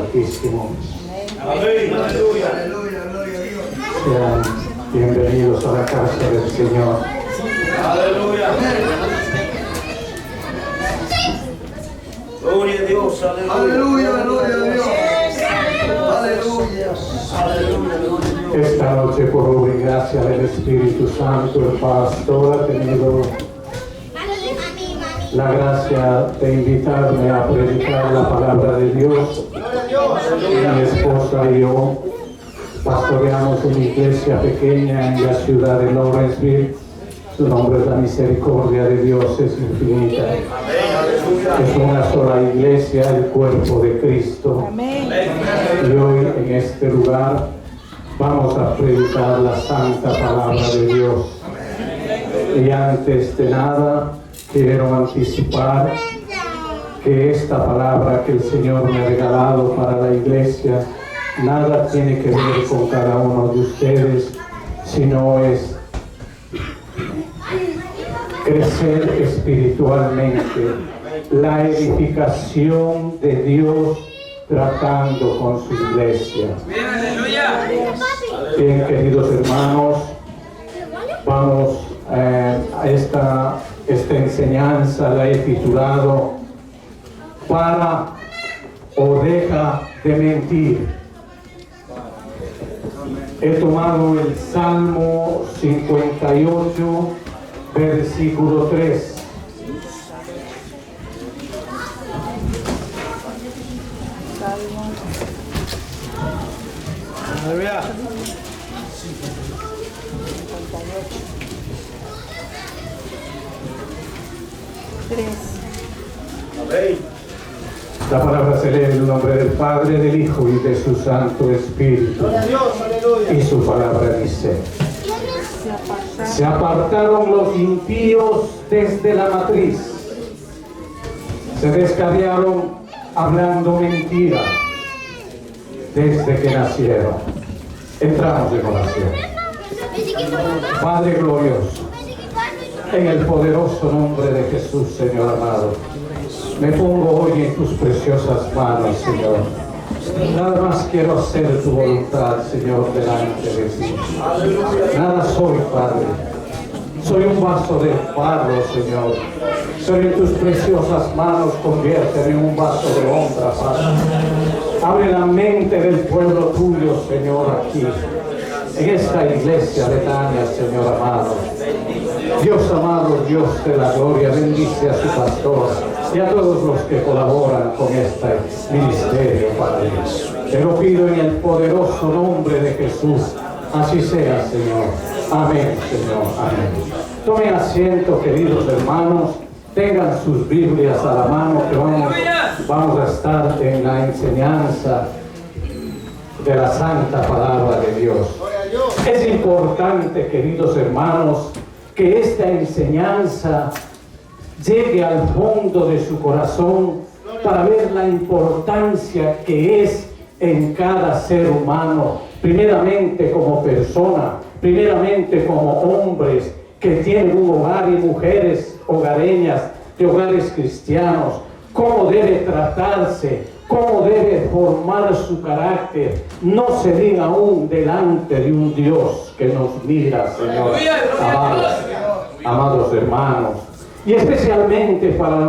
Altísimo. Amén. Aleluya. Aleluya. Gloria a Dios. Sean bienvenidos a la casa del Señor. Aleluya. Gloria a Dios. Aleluya. Aleluya. Aleluya a Dios. Aleluya. Aleluya. Esta noche, por obra y gracia del Espíritu Santo, el pastor ha tenido la gracia de invitarme a predicar la palabra de Dios. Mi esposa y yo pastoreamos una iglesia pequeña en la ciudad de Lawrenceville. Su nombre es la misericordia de Dios, es infinita. Es una sola iglesia, el cuerpo de Cristo. Y hoy en este lugar vamos a predicar la santa palabra de Dios. Y antes de nada, quiero anticipar que esta palabra que el Señor me ha regalado para la iglesia nada tiene que ver con cada uno de ustedes, sino es crecer espiritualmente, la edificación de Dios tratando con su iglesia. Bien, queridos hermanos, vamos a esta enseñanza, la he titulado Para o deja de mentir. He tomado el Salmo 58, versículo 3. Aleluya. La palabra se lee en el nombre del Padre, del Hijo y de su Santo Espíritu. Y su palabra dice: se apartaron los impíos desde la matriz, se descarriaron hablando mentira desde que nacieron. Entramos en oración. Padre glorioso, en el poderoso nombre de Jesús, Señor amado, me pongo hoy en tus preciosas manos, Señor. Nada más quiero hacer tu voluntad, Señor, delante de ti. Nada soy, Padre. Soy un vaso de barro, Señor. Soy en tus preciosas manos, conviérteme en un vaso de honra, Padre. Abre la mente del pueblo tuyo, Señor, aquí, en esta iglesia Betania, Señor amado. Dios amado, Dios de la gloria, bendice a su pastor y a todos los que colaboran con este ministerio, Padre. Te lo pido en el poderoso nombre de Jesús. Así sea, Señor. Amén, Señor. Amén. Tomen asiento, queridos hermanos. Tengan sus Biblias a la mano, que vamos a estar en la enseñanza de la santa palabra de Dios. Es importante, queridos hermanos, que esta enseñanza llegue al fondo de su corazón para ver la importancia que es en cada ser humano, primeramente como persona, primeramente como hombres que tienen un hogar y mujeres hogareñas de hogares cristianos, cómo debe tratarse, cómo debe formar su carácter, no se diga aún delante de un Dios que nos mira, Señor. Amados hermanos, y especialmente para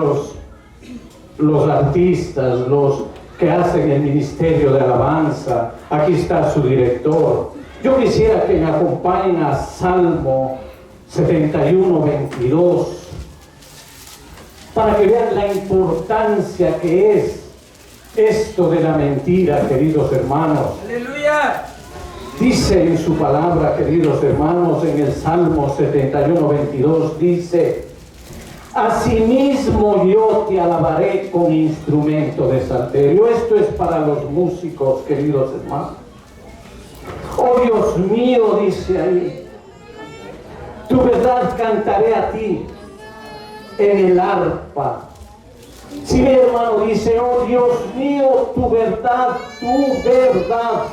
los artistas, los que hacen el ministerio de alabanza. Aquí está su director. Yo quisiera que me acompañen a Salmo 71, 22, para que vean la importancia que es esto de la mentira, queridos hermanos. Aleluya. Dice en su palabra, queridos hermanos, en el Salmo 71, 22, dice: asimismo yo te alabaré con instrumento de salterio. Esto es para los músicos, queridos hermanos. Oh Dios mío, dice ahí, tu verdad cantaré a ti en el arpa. Si mi hermano dice: oh Dios mío, tu verdad,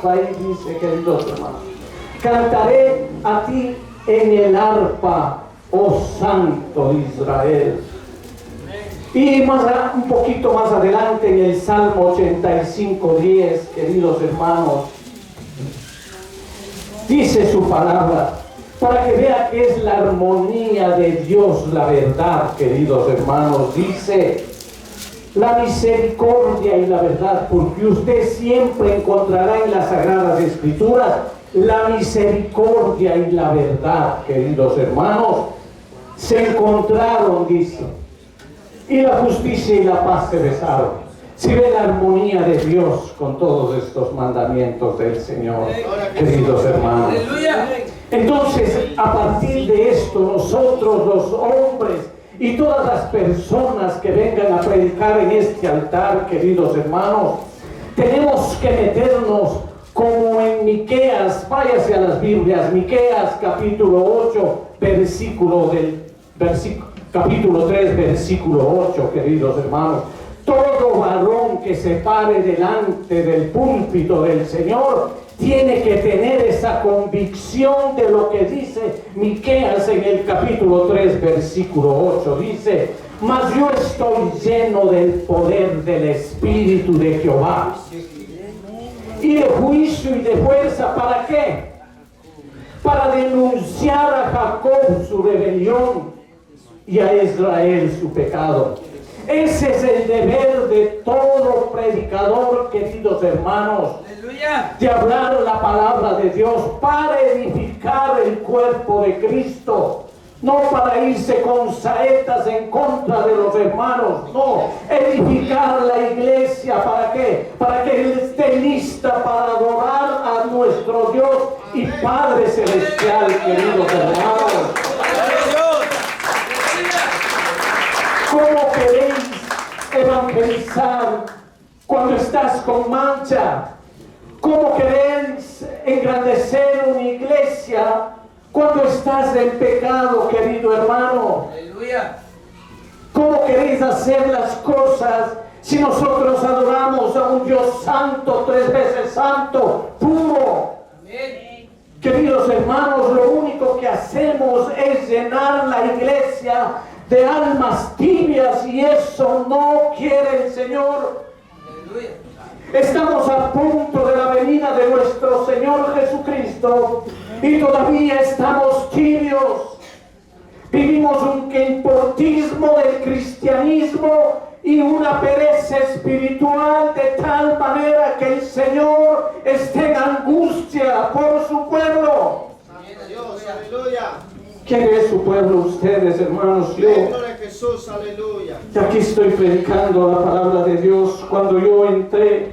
ahí dice, queridos hermanos, cantaré a ti en el arpa, oh Santo Israel. Y un poquito más adelante en el Salmo 85:10, queridos hermanos, dice su palabra, para que vea que es la armonía de Dios, la verdad, queridos hermanos, dice, la misericordia y la verdad, porque usted siempre encontrará en las Sagradas Escrituras la misericordia y la verdad, queridos hermanos, se encontraron, dice, y la justicia y la paz se besaron. Si ve la armonía de Dios con todos estos mandamientos del Señor, queridos hermanos. Entonces, a partir de esto, nosotros los hombres y todas las personas que vengan a predicar en este altar, queridos hermanos, tenemos que meternos como en Miqueas, váyase a las Biblias, Miqueas capítulo 8, capítulo 3, versículo 8, queridos hermanos. Todo varón que se pare delante del púlpito del Señor tiene que tener esa convicción de lo que dice Miqueas en el capítulo 3, versículo 8. Dice, mas yo estoy lleno del poder del Espíritu de Jehová y de juicio y de fuerza. ¿Para qué? Para denunciar a Jacob su rebelión y a Israel su pecado. Ese es el deber de todo predicador, queridos hermanos, de hablar la palabra de Dios para edificar el cuerpo de Cristo. No para irse con saetas en contra de los hermanos, no, edificar la iglesia. ¿Para qué? Para que Él esté lista para adorar a nuestro Dios y Padre Celestial, queridos hermanos. ¿Cómo queréis evangelizar cuando estás con mancha? ¿Cómo queréis engrandecer una iglesia cuando estás en pecado, querido hermano? Aleluya. ¿Cómo queréis hacer las cosas si nosotros adoramos a un Dios santo, 3 veces santo, puro? Amén. Queridos hermanos, lo único que hacemos es llenar la iglesia de almas tibias, y eso no quiere el Señor. Aleluya. Estamos a punto de la venida de nuestro Señor Jesucristo y todavía estamos tibios. Vivimos un importismo del cristianismo y una pereza espiritual, de tal manera que el Señor esté en angustia por su pueblo. Amén, Dios, aleluya. ¿Quién es su pueblo? Ustedes, hermanos. Yo Gloria a Jesús, aleluya. aquí estoy predicando la palabra de Dios. Cuando yo entré,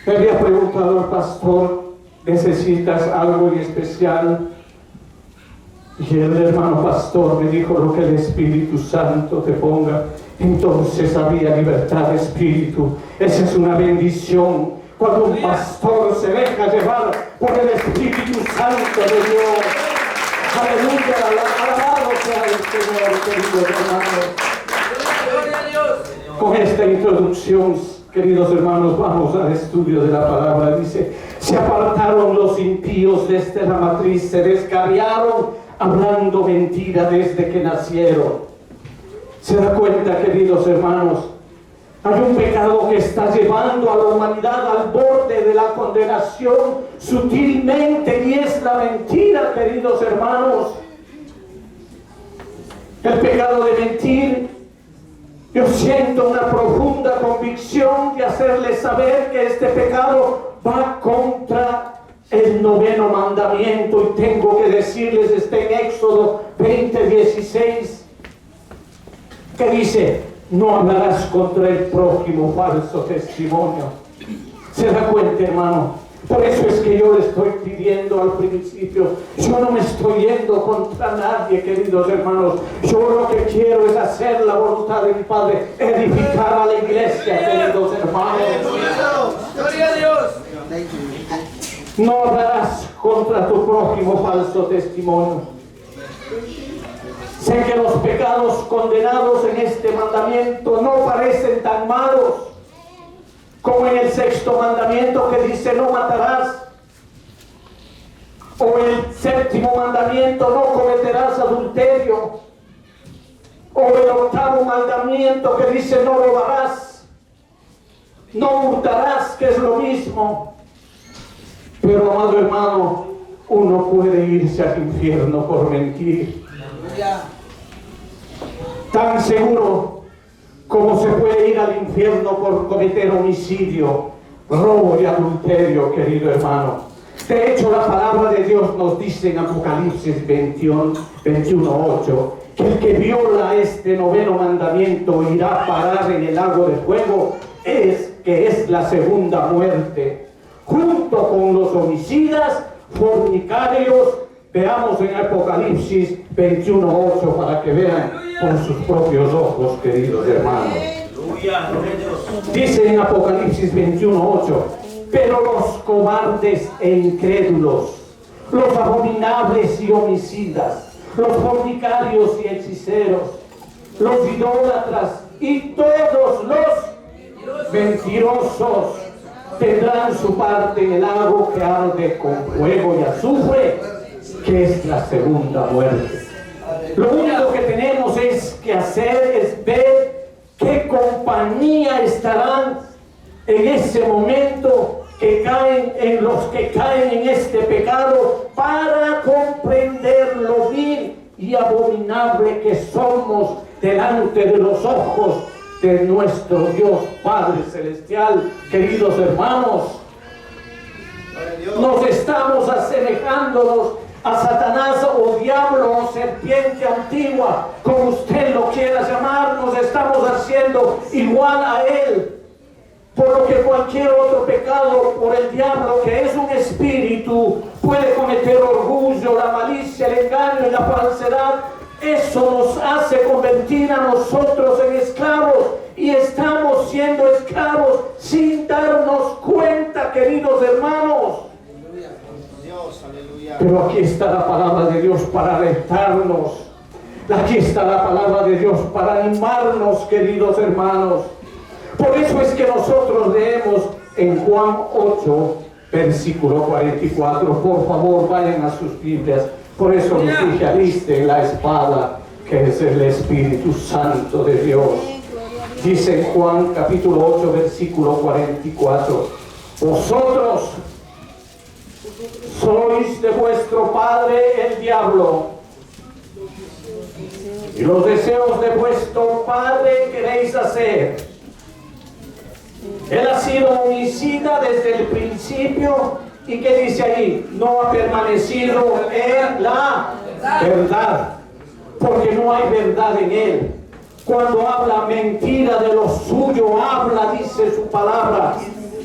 me había preguntado al pastor, ¿necesitas algo en especial? Y el hermano pastor me dijo, lo que el Espíritu Santo te ponga. Entonces había libertad de espíritu. Esa es una bendición, cuando un pastor se deja llevar por el Espíritu Santo de Dios. Aleluya, alabado sea el Señor, queridos hermanos. Gloria a Dios. Con esta introducción, queridos hermanos, vamos al estudio de la palabra. Dice, se apartaron los impíos desde la matriz, se descarriaron hablando mentira desde que nacieron. ¿Se da cuenta, queridos hermanos? Hay un pecado que está llevando a la humanidad al borde de la condenación sutilmente, y es la mentira, queridos hermanos. El pecado de mentir. Yo siento una profunda convicción de hacerles saber que este pecado va contra el 9º mandamiento, y tengo que decirles, está en Éxodo 20:16, que dice, no hablarás contra el prójimo falso testimonio. ¿Se da cuenta, hermano? Por eso es que yo le estoy pidiendo al principio, yo no me estoy yendo contra nadie, queridos hermanos. Yo lo que quiero es hacer la voluntad de mi Padre, edificar a la iglesia, queridos hermanos. Gloria a Dios. No hablarás contra tu prójimo falso testimonio. Sé que los pecados condenados en este mandamiento no parecen tan malos como en el 6º mandamiento, que dice no matarás, o el 7º mandamiento, no cometerás adulterio. O el octavo mandamiento que dice no robarás, no hurtarás, que es lo mismo. Pero, amado hermano, uno puede irse al infierno por mentir. Tan seguro como se puede ir al infierno por cometer homicidio, robo y adulterio, querido hermano. De hecho, la palabra de Dios nos dice en Apocalipsis 21:8 que el que viola este noveno mandamiento irá a parar en el lago de fuego, que es la segunda muerte, junto con los homicidas, fornicarios. Veamos en Apocalipsis 21:8 para que vean con sus propios ojos, queridos hermanos. Dice en Apocalipsis 21:8: pero los cobardes e incrédulos, los abominables y homicidas, los fornicarios y hechiceros, los idólatras y todos los mentirosos tendrán su parte en el lago que arde con fuego y azufre, que es la segunda muerte. Lo único que tenemos que hacer es ver qué compañía estarán en ese momento en los que caen en este pecado, para comprender lo vil y abominable que somos delante de los ojos de nuestro Dios Padre Celestial. Queridos hermanos, nos estamos asemejándonos a Satanás o diablo o serpiente antigua, como usted lo quiera llamar. Nos estamos haciendo igual a él. Por lo que cualquier otro pecado por el diablo, que es un espíritu, puede cometer orgullo, la malicia, el engaño y la falsedad. Eso nos hace convertir a nosotros en esclavos, y estamos siendo esclavos sin darnos cuenta, queridos hermanos. Pero aquí está la palabra de Dios para alertarnos. Aquí está la palabra de Dios para animarnos, queridos hermanos. Por eso es que nosotros leemos en Juan 8, versículo 44. Por favor, vayan a sus Biblias. Por eso les dije: alisten la espada, que es el Espíritu Santo de Dios. Dice en Juan capítulo 8, versículo 44: vosotros sois de vuestro padre el diablo, y los deseos de vuestro padre queréis hacer. Él ha sido homicida desde el principio. ¿Y qué dice ahí? No ha permanecido en la verdad, porque no hay verdad en él. Cuando habla mentira de lo suyo, habla, dice su palabra,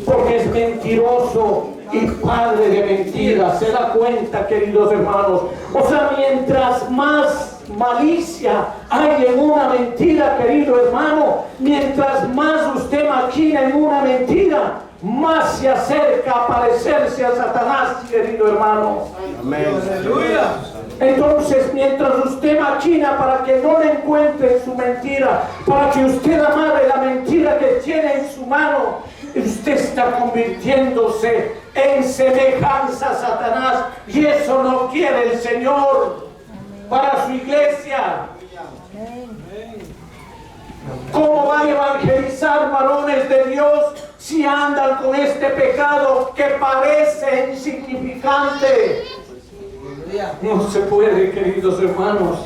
porque es mentiroso y padre de mentiras. ¿Se da cuenta, queridos hermanos? O sea, mientras más malicia hay en una mentira, querido hermano, mientras más usted maquina en una mentira, más se acerca a parecerse a Satanás, querido hermano. Amén. Aleluya. Entonces, mientras usted maquina para que no le encuentre su mentira, para que usted amarre la mentira que tiene en su mano, usted está convirtiéndose en semejanza a Satanás, y eso no quiere el Señor para su iglesia. ¿Cómo van a evangelizar varones de Dios si andan con este pecado que parece insignificante? No se puede, queridos hermanos.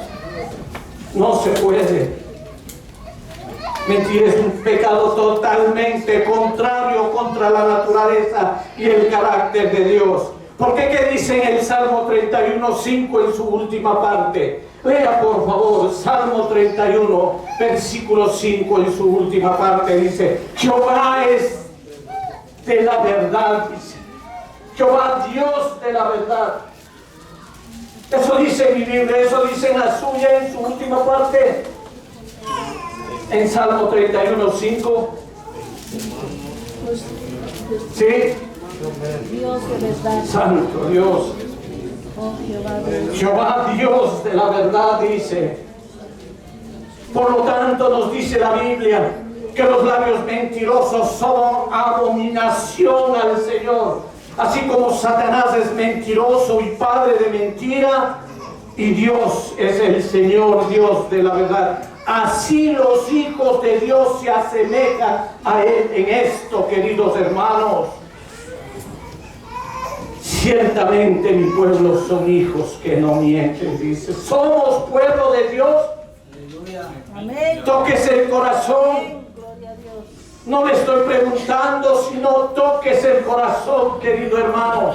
No se puede. Mentir es un pecado totalmente contrario contra la naturaleza y el carácter de Dios. ¿Por qué? ¿Qué dice en el Salmo 31:5 en su última parte? Lea por favor, Salmo 31, versículo 5 en su última parte. Dice: Jehová es de la verdad, dice. Jehová, Dios de la verdad. Eso dice mi Biblia, eso dice en la suya en su última parte. En Salmo 31:5. ¿Sí? Dios de verdad. Santo Dios. Oh, Jehová, Dios. Jehová, Dios de la verdad, dice. Por lo tanto, nos dice la Biblia que los labios mentirosos son abominación al Señor. Así como Satanás es mentiroso y padre de mentira, y Dios es el Señor, Dios de la verdad. Así los hijos de Dios se asemejan a Él en esto, queridos hermanos. Ciertamente mi pueblo son hijos que no mienten, dice. Somos pueblo de Dios. Amén. Tóquese el corazón. Gloria a Dios. No le estoy preguntando, sino toques el corazón, querido hermano.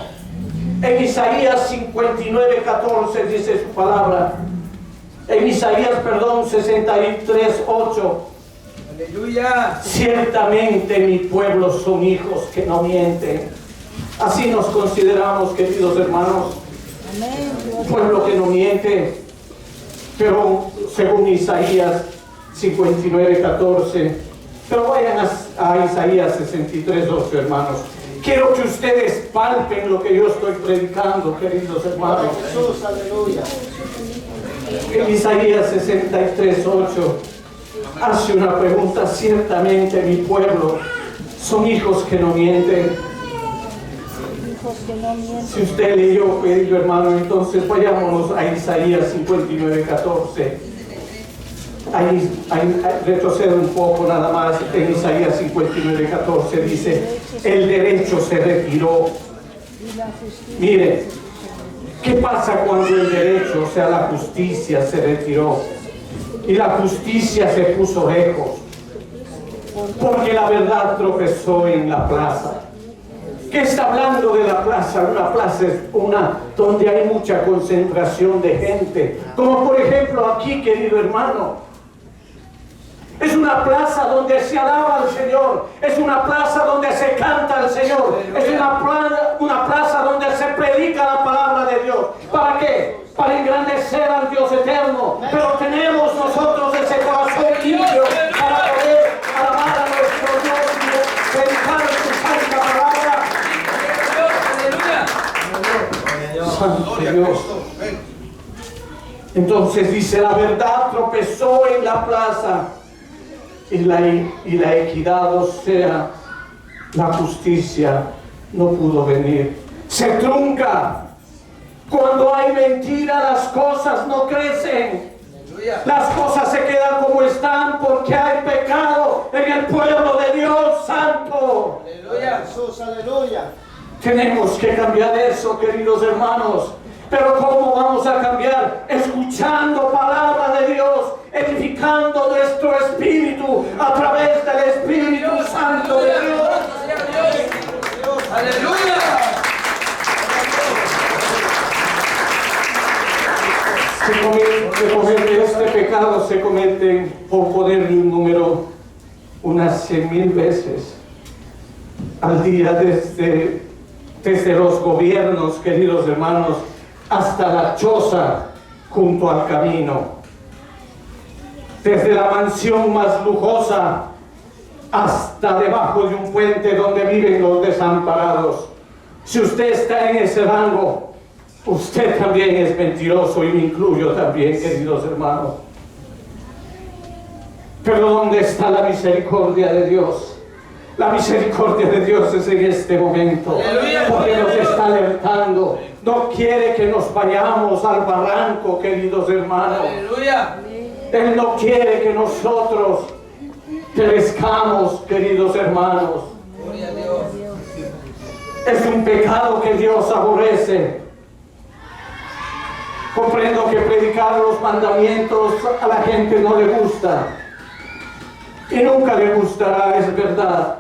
En Isaías 59:14 dice su palabra. En Isaías, 63:8. Aleluya. Ciertamente mi pueblo son hijos que no mienten. Así nos consideramos, queridos hermanos. Amén. Un pueblo que no miente. Pero según Isaías 59:14. Pero vayan a Isaías 63:8, hermanos. Quiero que ustedes palpen lo que yo estoy predicando, queridos hermanos. Jesús, aleluya. En Isaías 63:8 hace una pregunta. Ciertamente mi pueblo son hijos que no mienten. Hijos que no mienten. Si usted leyó, querido hermano, entonces vayámonos a Isaías 59:14. Ahí retrocedo un poco nada más. En Isaías 59:14 dice: el derecho se retiró. Y la justicia. Mire, ¿qué pasa cuando el derecho, o sea la justicia, se retiró? Y la justicia se puso lejos. Porque la verdad tropezó en la plaza. ¿Qué está hablando de la plaza? Una plaza es una donde hay mucha concentración de gente. Como por ejemplo aquí, querido hermano. Es una plaza donde se alaba al Señor. Es una plaza donde se canta al Señor. Es una plaza donde se predica la palabra de Dios. ¿Para qué? Para engrandecer al Dios eterno. Pero tenemos nosotros ese corazón limpio para poder alabar a nuestro Dios y predicar su santa palabra. Santo Dios. Entonces dice: la verdad tropezó en la plaza. Y la equidad, o sea, la justicia, no pudo venir. Se trunca. Cuando hay mentira, las cosas no crecen. Las cosas se quedan como están porque hay pecado en el pueblo de Dios santo. Aleluya. Jesús, aleluya. Tenemos que cambiar eso, queridos hermanos. Pero ¿cómo vamos a cambiar? Escuchando palabra de Dios, edificando nuestro espíritu a través del Espíritu Santo de Dios. Aleluya. Se comete este pecado, se comete, por ponerle un número, unas 100,000 veces al día, desde los gobiernos, queridos hermanos, hasta la choza junto al camino, desde la mansión más lujosa hasta debajo de un puente donde viven los desamparados. Si usted está en ese rango, usted también es mentiroso, y me incluyo también, queridos hermanos. Pero ¿dónde está la misericordia de Dios? La misericordia de Dios es en este momento, porque nos está alertando. No quiere que nos vayamos al barranco, queridos hermanos. Él no quiere que nosotros perezcamos, queridos hermanos. Es un pecado que Dios aborrece. Comprendo que predicar los mandamientos a la gente no le gusta. Y nunca le gustará, es verdad.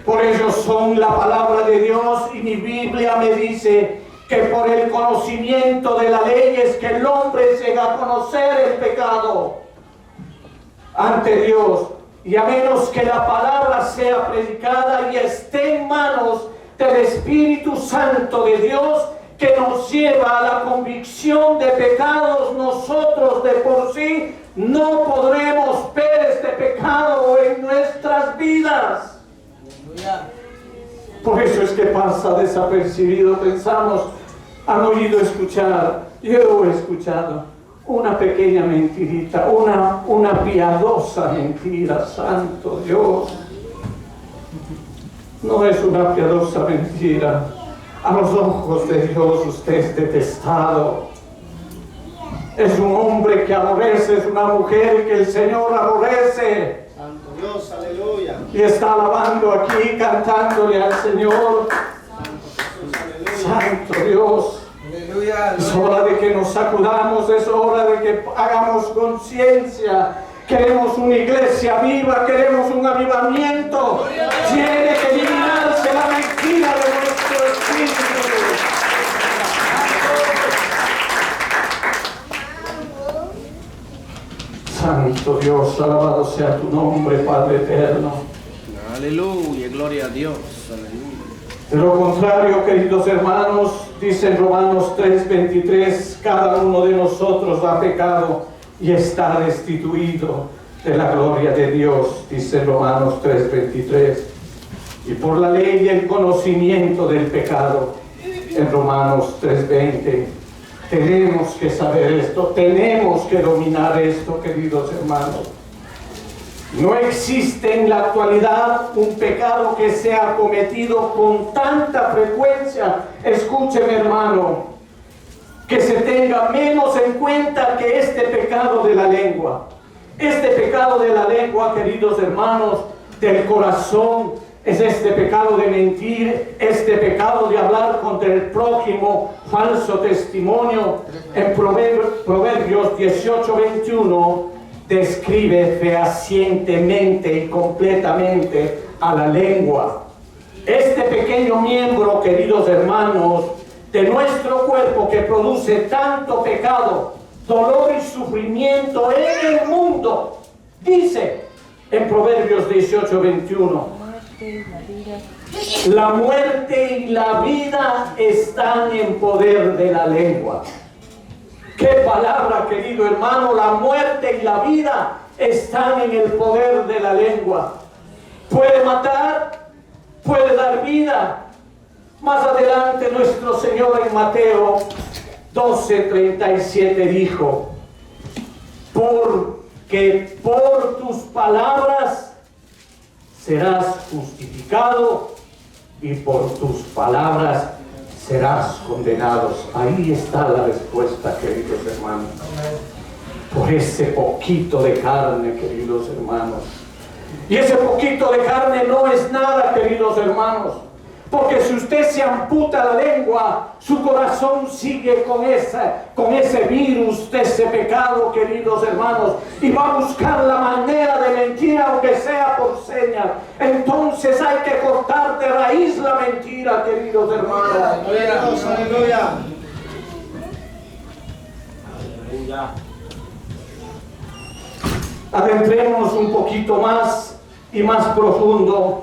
Por ello son la palabra de Dios, y mi Biblia me dice que por el conocimiento de la ley es que el hombre llega a conocer el pecado ante Dios. Y a menos que la palabra sea predicada y esté en manos del Espíritu Santo de Dios, que nos lleva a la convicción de pecados, nosotros de por sí no podremos ver este pecado en nuestras vidas. Por eso es que pasa desapercibido. Pensamos, han oído escuchar, yo he escuchado una pequeña mentirita, una piadosa mentira. Santo Dios, no es una piadosa mentira. A los ojos de Dios usted es detestado. Es un hombre que aborrece, es una mujer que el Señor aborrece. Santo Dios, aleluya. Y está alabando aquí, cantándole al Señor. Santo Dios. Aleluya. Es hora de que nos sacudamos, es hora de que hagamos conciencia. Queremos una iglesia viva, queremos un avivamiento. Tiene que eliminarse la mentira de nuestro espíritu. Santo Dios, alabado sea tu nombre, Padre eterno. Aleluya, gloria a Dios. Aleluya. De lo contrario, queridos hermanos, dice en Romanos 3:23, cada uno de nosotros ha pecado y está destituido de la gloria de Dios, dice Romanos 3:23. Y por la ley y el conocimiento del pecado, en Romanos 3:20. Tenemos que saber esto, tenemos que dominar esto, queridos hermanos. No existe en la actualidad un pecado que sea cometido con tanta frecuencia, escúcheme hermano, que se tenga menos en cuenta que este pecado de la lengua. Este pecado de la lengua, queridos hermanos, del corazón, es este pecado de mentir, este pecado de hablar contra el prójimo, falso testimonio. En Proverbios 18:21 describe fehacientemente y completamente a la lengua. Este pequeño miembro, queridos hermanos, de nuestro cuerpo que produce tanto pecado, dolor y sufrimiento en el mundo, dice en Proverbios 18:21, la muerte y la vida están en poder de la lengua. ¡Qué palabra, querido hermano! La muerte y la vida están en el poder de la lengua. Puede matar, puede dar vida. Más adelante nuestro Señor en Mateo 12:37 dijo, porque por tus palabras serás justificado y por tus palabras serás condenado. Ahí está la respuesta, queridos hermanos. Por ese poquito de carne, queridos hermanos. Y ese poquito de carne no es nada, queridos hermanos. Porque si usted se amputa la lengua, su corazón sigue con ese virus de ese pecado, queridos hermanos, y va a buscar la manera de mentir, aunque sea por señas. Entonces hay que cortar de raíz la mentira, queridos hermanos. Aleluya. Aleluya. Adentrémonos un poquito más y más profundo.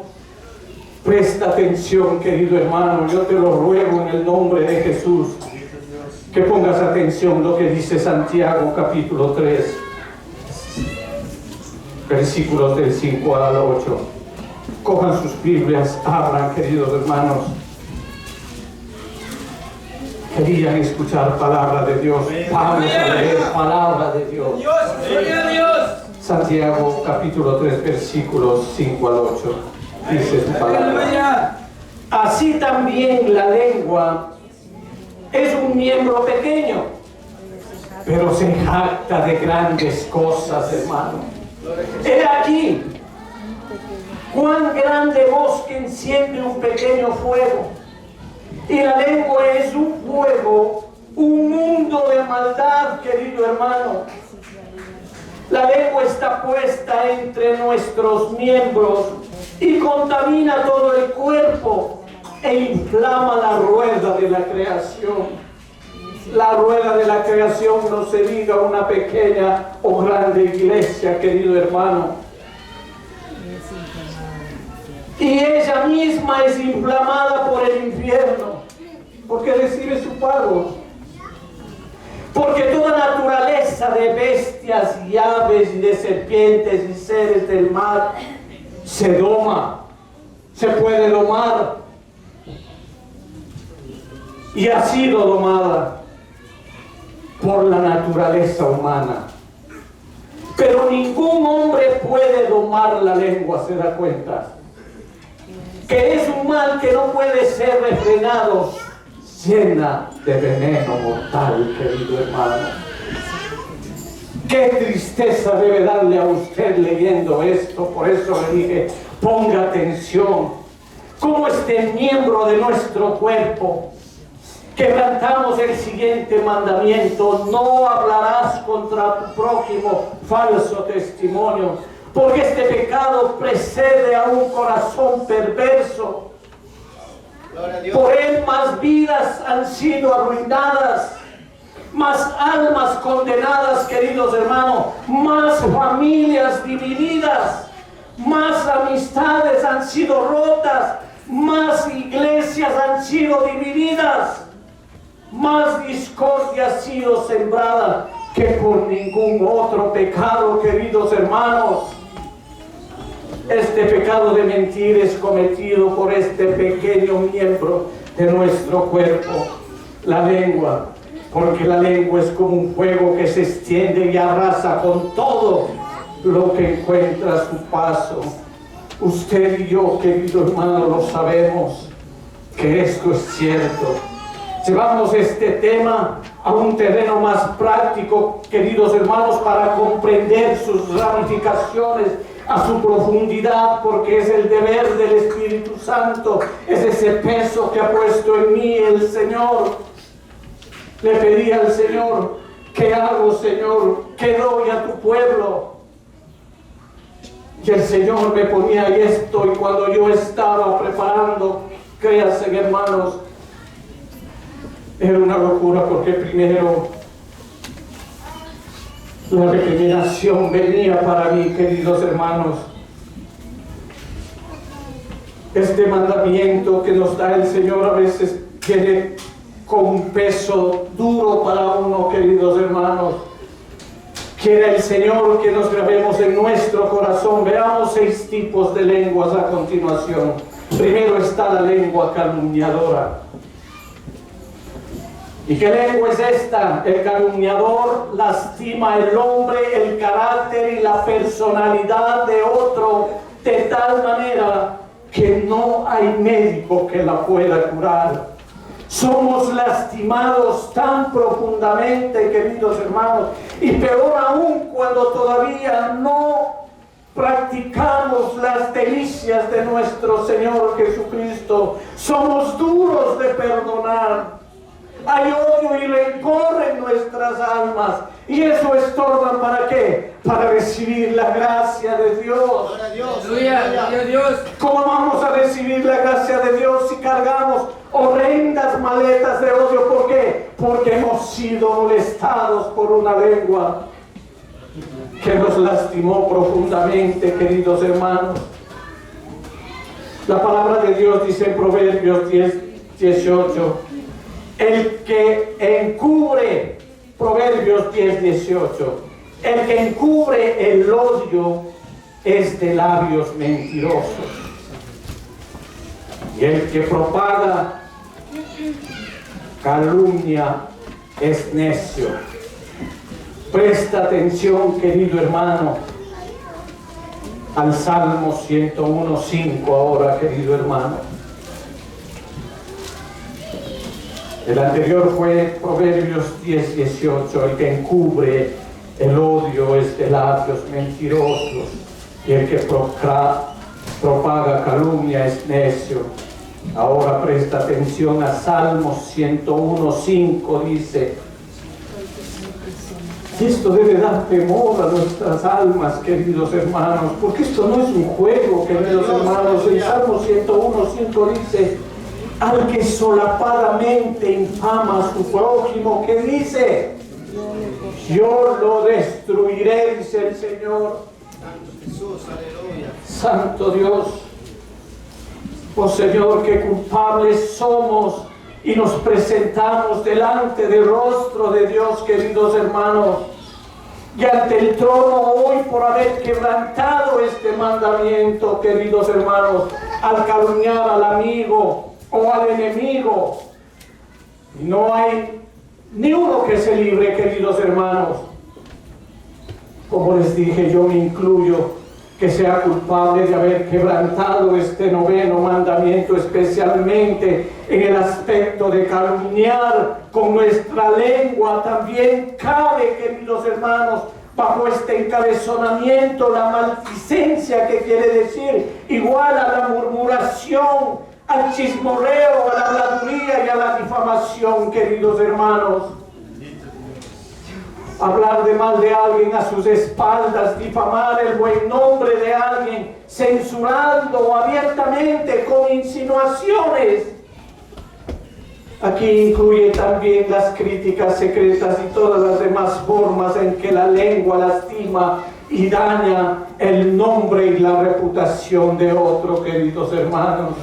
Presta atención, querido hermano, yo te lo ruego en el nombre de Jesús, que pongas atención lo que dice Santiago capítulo 3, versículos del 5 al 8. Cojan sus Biblias, abran, queridos hermanos. Querían escuchar palabra de Dios, vamos a leer palabra de Dios. Gloria a Dios. Santiago capítulo 3, versículos 5 al 8. Dice su palabra. Así también la lengua es un miembro pequeño, pero se jacta de grandes cosas, hermano. He aquí, cuán grande bosque enciende un pequeño fuego. Y la lengua es un fuego, un mundo de maldad, querido hermano. La lengua está puesta entre nuestros miembros y contamina todo el cuerpo e inflama la rueda de la creación. La rueda de la creación, no se diga una pequeña o grande iglesia, querido hermano. Y ella misma es inflamada por el infierno, porque recibe su pago. Porque toda naturaleza de bestias y aves y de serpientes y seres del mar se doma, se puede domar y ha sido domada por la naturaleza humana. Pero ningún hombre puede domar la lengua, ¿se da cuenta? Que es un mal que no puede ser refrenado, llena de veneno mortal, querido hermano. Qué tristeza debe darle a usted leyendo esto. Por eso le dije, ponga atención. Como este miembro de nuestro cuerpo, quebrantamos el siguiente mandamiento: no hablarás contra tu prójimo falso testimonio, porque este pecado precede a un corazón perverso. Por él más vidas han sido arruinadas, más almas condenadas, queridos hermanos, más familias divididas, más amistades han sido rotas, más iglesias han sido divididas, más discordia ha sido sembrada que por ningún otro pecado, queridos hermanos. Este pecado de mentir es cometido por este pequeño miembro de nuestro cuerpo, la lengua, porque la lengua es como un fuego que se extiende y arrasa con todo lo que encuentra a su paso. Usted y yo, querido hermano, lo sabemos que esto es cierto. Llevamos este tema a un terreno más práctico, queridos hermanos, para comprender sus ramificaciones a su profundidad, porque es el deber del Espíritu Santo, es ese peso que ha puesto en mí el Señor. Le pedí al Señor: ¿qué hago, Señor? ¿Qué doy a tu pueblo? Y el Señor me ponía esto, y cuando yo estaba preparando, créanse, hermanos, era una locura, porque primero la recriminación venía para mí, queridos hermanos. Este mandamiento que nos da el Señor a veces viene con un peso duro para uno, queridos hermanos. Quiere el Señor que nos grabemos en nuestro corazón. Veamos 6 tipos de lenguas a continuación. Primero está la lengua calumniadora. ¿Y qué lengua es esta? El calumniador lastima el hombre, el carácter y la personalidad de otro de tal manera que no hay médico que la pueda curar. Somos lastimados tan profundamente, queridos hermanos, y peor aún cuando todavía no practicamos las delicias de nuestro Señor Jesucristo. Somos duros de perdonar. Hay odio y rencor en nuestras almas, y eso estorba, ¿para qué? Para recibir la gracia de Dios. Aleluya, Dios. ¿Cómo vamos a recibir la gracia de Dios si cargamos horrendas maletas de odio? ¿Por qué? Porque hemos sido molestados por una lengua que nos lastimó profundamente, queridos hermanos. La palabra de Dios dice en Proverbios 10:18, el que encubre, Proverbios 10:18, el que encubre el odio es de labios mentirosos, y el que propaga calumnia es necio. Presta atención, querido hermano, al Salmo 101:5 ahora, querido hermano. El anterior fue Proverbios 10:18, el que encubre el odio es de labios mentirosos, y el que propaga calumnia es necio. Ahora presta atención a Salmos 101:5, dice, esto debe dar temor a nuestras almas, queridos hermanos, porque esto no es un juego, queridos hermanos. En Salmos 101:5 dice, al que solapadamente infama a su prójimo, ¿qué dice? Yo lo destruiré, dice el Señor. Santo Dios, oh Señor, qué culpables somos, y nos presentamos delante del rostro de Dios, queridos hermanos, y ante el trono hoy por haber quebrantado este mandamiento, queridos hermanos, al calumniar al amigo o al enemigo. No hay ni uno que se libre, queridos hermanos. Como les dije, yo me incluyo, que sea culpable de haber quebrantado este 9º mandamiento, especialmente en el aspecto de calumniar con nuestra lengua. También cabe, queridos hermanos, bajo este encabezonamiento, la maldicencia, que quiere decir igual a la murmuración, al chismorreo, a la habladuría y a la difamación, queridos hermanos. Hablar de mal de alguien a sus espaldas, difamar el buen nombre de alguien, censurando abiertamente con insinuaciones. Aquí incluye también las críticas secretas y todas las demás formas en que la lengua lastima y daña el nombre y la reputación de otro, queridos hermanos.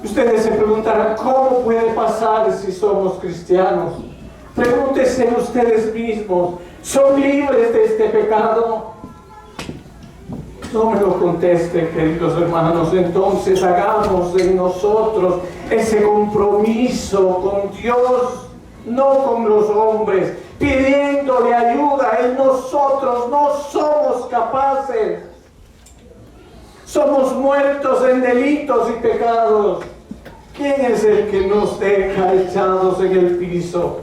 Ustedes se preguntarán, ¿cómo puede pasar si somos cristianos? Pregúntense ustedes mismos, ¿son libres de este pecado? No me lo contesten, queridos hermanos. Entonces hagamos en nosotros ese compromiso con Dios, no con los hombres, pidiéndole ayuda. En nosotros no somos capaces. Somos muertos en delitos y pecados. ¿Quién es el que nos deja echados en el piso?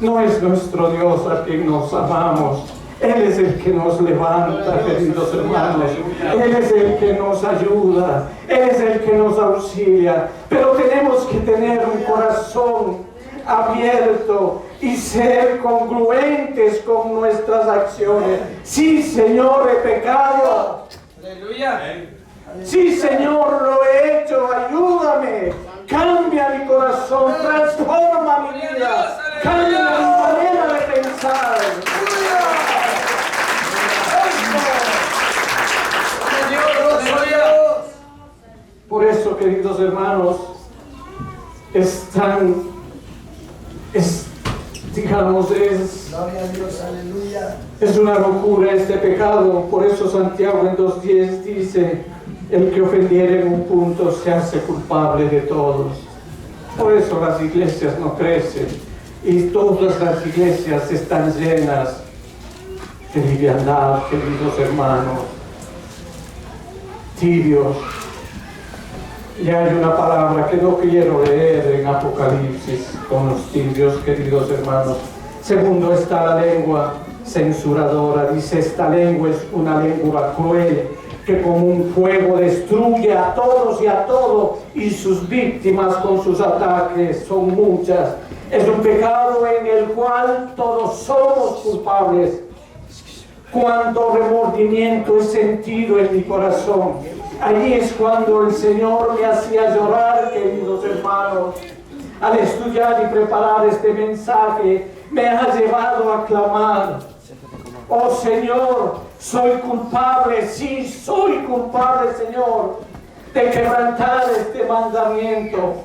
No es nuestro Dios a quien nos amamos. Él es el que nos levanta, queridos hermanos. Él es el que nos ayuda. Él es el que nos auxilia. Pero tenemos que tener un corazón abierto y ser congruentes con nuestras acciones. Sí, Señor, he pecado. Aleluya. Sí, Señor, lo he hecho. Ayúdame. Cambia mi corazón. Transforma mi vida. Cambia mi manera de pensar. Por eso, queridos hermanos, es una locura este pecado. Por eso Santiago en 2:10 dice: el que ofendiere en un punto se hace culpable de todos. Por eso las iglesias no crecen y todas las iglesias están llenas de liviandad, queridos hermanos, tibios. Y hay una palabra que no quiero leer en Apocalipsis con los tibios, queridos hermanos. Segundo está la lengua censuradora. Dice: esta lengua es una lengua cruel, que como un fuego destruye a todos y a todo, y sus víctimas con sus ataques son muchas. Es un pecado en el cual todos somos culpables. Cuánto remordimiento he sentido en mi corazón. Allí es cuando el Señor me hacía llorar, queridos hermanos. Al estudiar y preparar este mensaje, me ha llevado a clamar: oh Señor, soy culpable, sí, soy culpable, Señor, de quebrantar este mandamiento.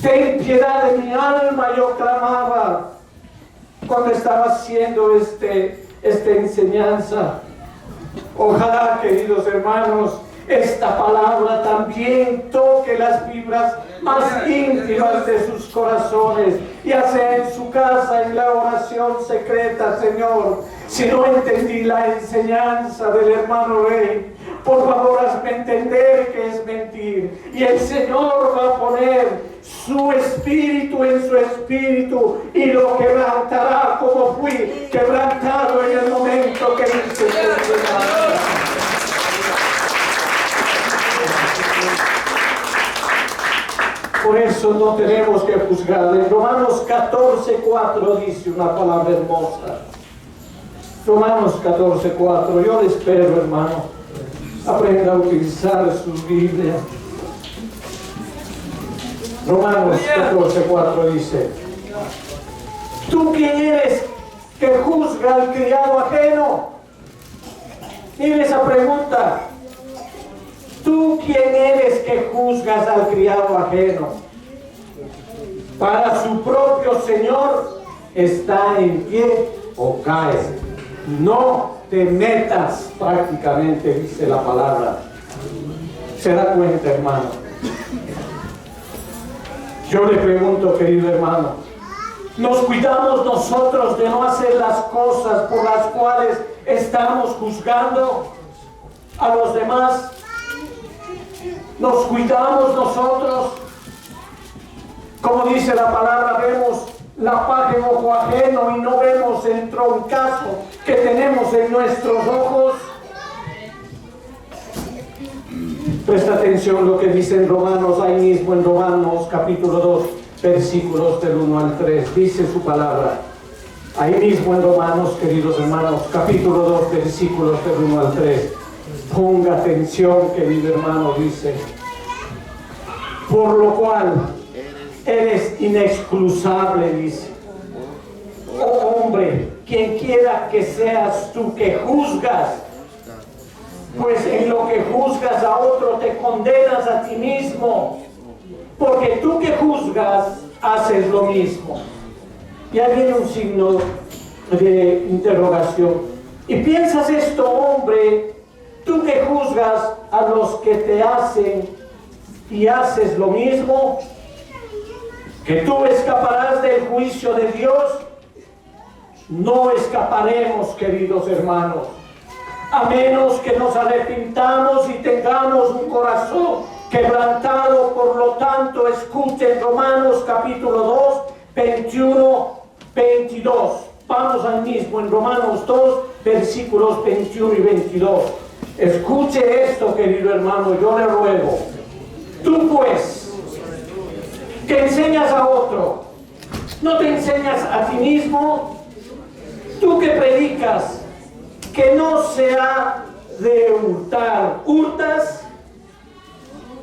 Ten piedad de mi alma, yo clamaba cuando estaba haciendo esta enseñanza. Ojalá, queridos hermanos, esta palabra también toque las fibras más íntimas de sus corazones, ya sea en su casa, en la oración secreta. Señor, si no entendí la enseñanza del hermano Rey, por favor hazme entender que es mentir, y el Señor va a poner su espíritu en su espíritu y lo quebrantará como fui quebrantado en el momento que hice su enseñanza. Por eso no tenemos que juzgar. En Romanos 14:4 dice una palabra hermosa. Romanos 14:4. Yo les espero, hermano, aprenda a utilizar sus Biblias. Romanos 14:4 dice: ¿tú quién eres que juzga al criado ajeno? Mire esa pregunta. ¿Tú quién eres que juzgas al criado ajeno? Para su propio Señor está en pie o cae. No te metas, prácticamente dice la palabra. ¿Se da cuenta, hermano? Yo le pregunto, querido hermano, ¿nos cuidamos nosotros de no hacer las cosas por las cuales estamos juzgando a los demás? ¿Nos cuidamos nosotros? Como dice la palabra, vemos la paja en ojo ajeno y no vemos el troncazo que tenemos en nuestros ojos. Presta atención a lo que dice en Romanos, ahí mismo en Romanos capítulo 2, versículos del 1 al 3. Dice su palabra. Ahí mismo en Romanos, queridos hermanos, capítulo 2, versículos del 1 al 3. Ponga atención, querido hermano, dice. Por lo cual, eres inexcusable, dice. Oh hombre, quien quiera que seas tú que juzgas, pues en lo que juzgas a otro te condenas a ti mismo, porque tú que juzgas haces lo mismo. Y ahí viene un signo de interrogación. Y piensas esto, hombre, tú que juzgas a los que te hacen y haces lo mismo, que tú escaparás del juicio de Dios. No escaparemos, queridos hermanos, a menos que nos arrepintamos y tengamos un corazón quebrantado. Por lo tanto, escuchen Romanos capítulo 2, 21, 22. Vamos al mismo en Romanos 2, versículos 21 y 22. Escuche esto, querido hermano, yo le ruego. Tú pues, que enseñas a otro, ¿no te enseñas a ti mismo? Tú que predicas que no se ha de hurtar, ¿hurtas?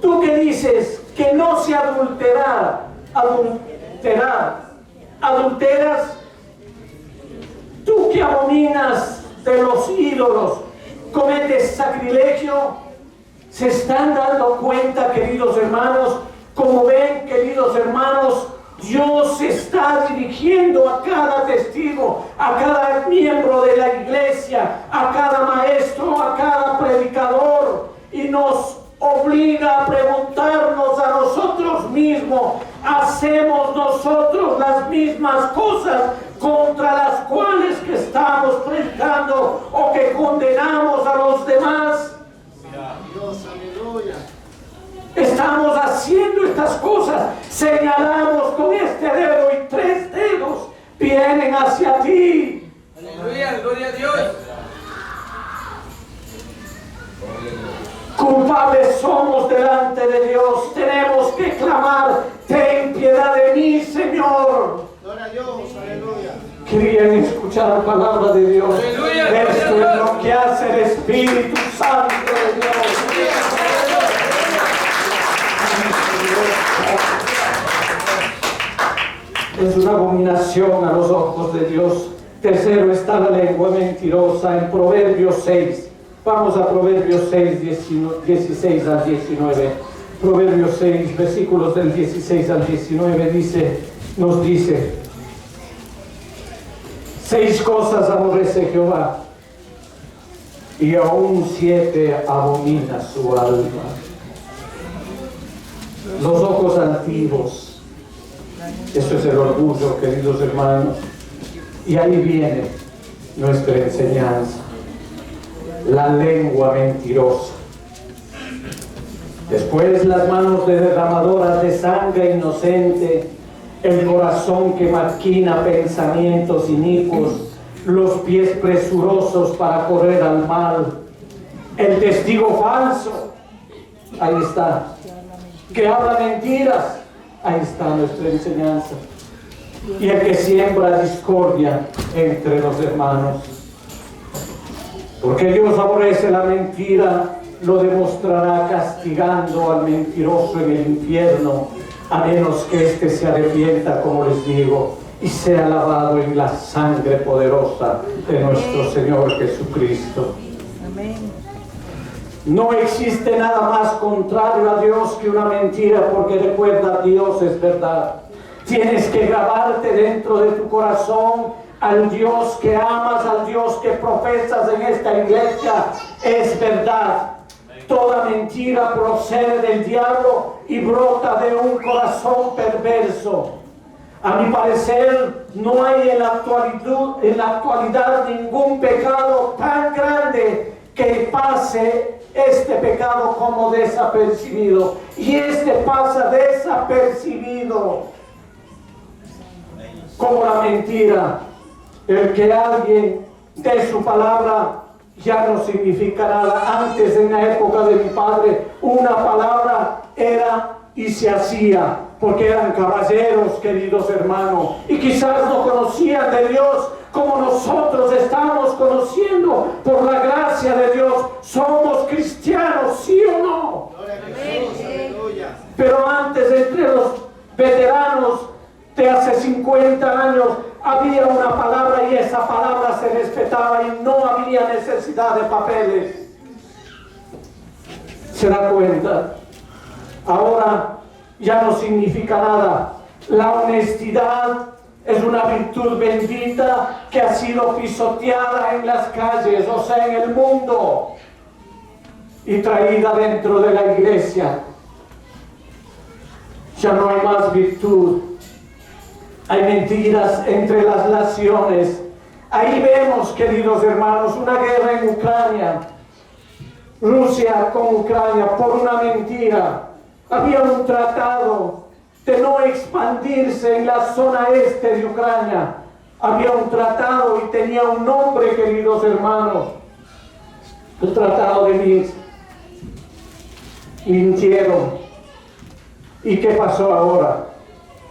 Tú que dices que no se adulterar, ¿adulteras? Tú que abominas de los ídolos, ¿cometes sacrilegio? ¿Se están dando cuenta, queridos hermanos? Como ven, queridos hermanos, Dios está dirigiendo a cada testigo, a cada miembro de la iglesia, a cada maestro, a cada predicador, y nos obliga a preguntarnos a nosotros mismos: ¿hacemos nosotros las mismas cosas contra las cuales que estamos predicando o que condenamos a los demás? Dios, aleluya. Estamos haciendo estas cosas, señalamos con este dedo y 3 dedos vienen hacia ti. Aleluya, gloria a Dios. Culpables somos delante de Dios, tenemos que clamar: ten piedad de mí, Señor. Gloria a Dios, aleluya. Querían escuchar la palabra de Dios. Aleluya. Esto es lo que hace el Espíritu Santo de Dios. Es una abominación a los ojos de Dios. Tercero está la lengua mentirosa en Proverbios 6. Vamos a Proverbios 6, 16 al 19. Proverbios 6, versículos del 16 al 19 nos dice: 6 cosas aborrece Jehová, y aún 7 abomina su alma. Los ojos altivos. Eso es el orgullo, queridos hermanos. Y ahí viene nuestra enseñanza. La lengua mentirosa. Después las manos derramadoras de sangre inocente, el corazón que maquina pensamientos inicuos, los pies presurosos para correr al mal, el testigo falso, ahí está, que habla mentiras, ahí está nuestra enseñanza, y el que siembra discordia entre los hermanos. Porque Dios aborrece la mentira, lo demostrará castigando al mentiroso en el infierno, a menos que éste se arrepienta, como les digo, y sea lavado en la sangre poderosa de nuestro Señor Jesucristo. Amén. No existe nada más contrario a Dios que una mentira, porque recuerda, Dios es verdad. Tienes que grabarte dentro de tu corazón al Dios que amas, al Dios que profesas en esta iglesia, es verdad. Toda mentira procede del diablo y brota de un corazón perverso. A mi parecer, no hay en la actualidad ningún pecado tan grande que pase este pecado como desapercibido. Y este pasa desapercibido. como la mentira. El que alguien dé su palabra ya no significa nada. Antes, en la época de mi padre, una palabra era y se hacía, porque eran caballeros, queridos hermanos, y quizás no conocían de Dios como nosotros estamos conociendo por la gracia de Dios. Somos cristianos, ¿sí o no? Pero antes, entre los veteranos de hace 50 años, había una palabra y esa palabra se respetaba y no había necesidad de papeles. ¿Se da cuenta? Ahora ya no significa nada. La honestidad es una virtud bendita que ha sido pisoteada en las calles, o sea, en el mundo, y traída dentro de la iglesia. Ya no hay más virtud. Hay mentiras entre las naciones. Ahí vemos, queridos hermanos, una guerra en Ucrania. Rusia con Ucrania por una mentira. Había un tratado de no expandirse en la zona este de Ucrania. Había un tratado y tenía un nombre, queridos hermanos. El tratado de Minsk. Mintieron. ¿Y qué pasó ahora?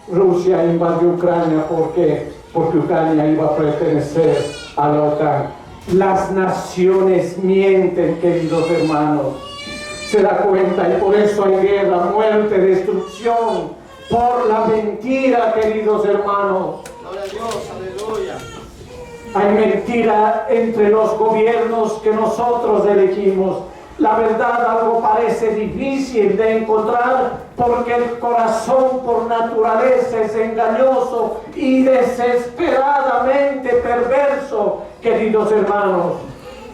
Rusia invadió Ucrania porque Ucrania iba a pertenecer a la OTAN. Las naciones mienten, queridos hermanos. Se da cuenta, y por eso hay guerra, muerte, destrucción, por la mentira, queridos hermanos. Gloria a Dios, aleluya. Hay mentira entre los gobiernos que nosotros elegimos. La verdad algo parece difícil de encontrar porque el corazón por naturaleza es engañoso y desesperadamente perverso, queridos hermanos.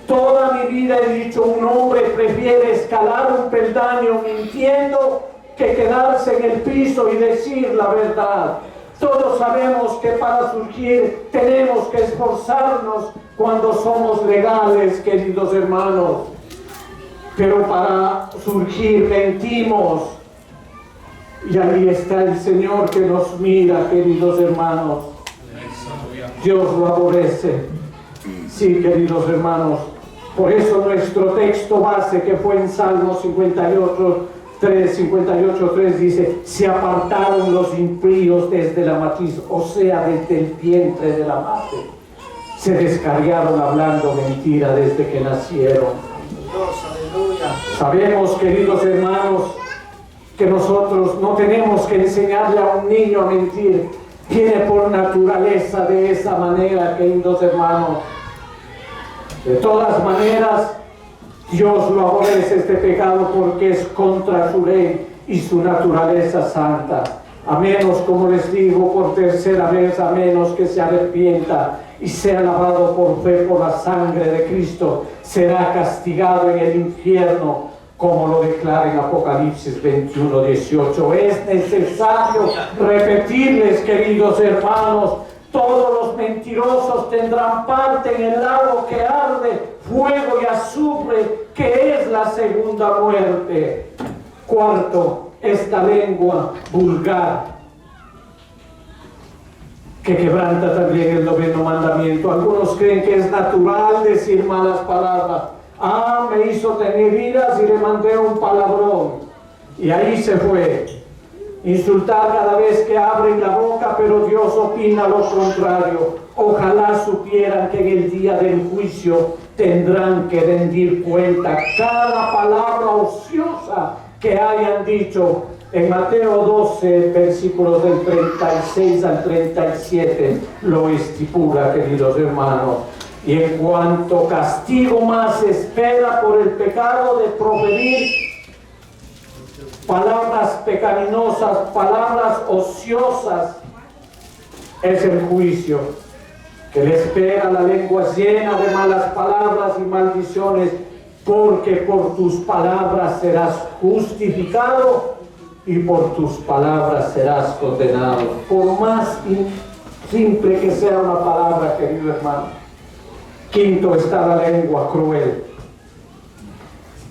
Toda mi vida he dicho, un hombre prefiere escalar un peldaño mintiendo que quedarse en el piso y decir la verdad. Todos sabemos que para surgir tenemos que esforzarnos cuando somos legales, queridos hermanos. Pero para surgir mentimos. Y ahí está el Señor que nos mira, queridos hermanos. Dios lo aborrece. Sí, queridos hermanos. Por eso nuestro texto base, que fue en Salmo 58:3 dice: se apartaron los impíos desde la matriz, o sea, desde el vientre de la madre. Se descargaron hablando mentira desde que nacieron. Sabemos, queridos hermanos, que nosotros no tenemos que enseñarle a un niño a mentir. Viene por naturaleza de esa manera, queridos hermanos. De todas maneras, Dios lo aborrece este pecado porque es contra su ley y su naturaleza santa. A menos, como les digo por tercera vez, a menos que se arrepienta y sea lavado por fe por la sangre de Cristo, será castigado en el infierno, como lo declara en Apocalipsis 21:18. Es necesario repetirles, queridos hermanos, todos los mentirosos tendrán parte en el lago que arde, fuego y azufre, que es la segunda muerte. Cuarto, esta lengua vulgar, que quebranta también el 9º mandamiento. Algunos creen que es natural decir malas palabras. Me hizo tener iras y le mandé un palabrón. Y ahí se fue. Insultar cada vez que abren la boca, pero Dios opina lo contrario. Ojalá supieran que en el día del juicio tendrán que rendir cuenta cada palabra ociosa que hayan dicho. En Mateo 12, versículos del 36 al 37, lo estipula, queridos hermanos. Y en cuanto castigo más espera por el pecado de proferir palabras pecaminosas, palabras ociosas, es el juicio que le espera la lengua llena de malas palabras y maldiciones, porque por tus palabras serás justificado y por tus palabras serás condenado. Por más simple que sea una palabra, querido hermano. Quinto, está la lengua cruel.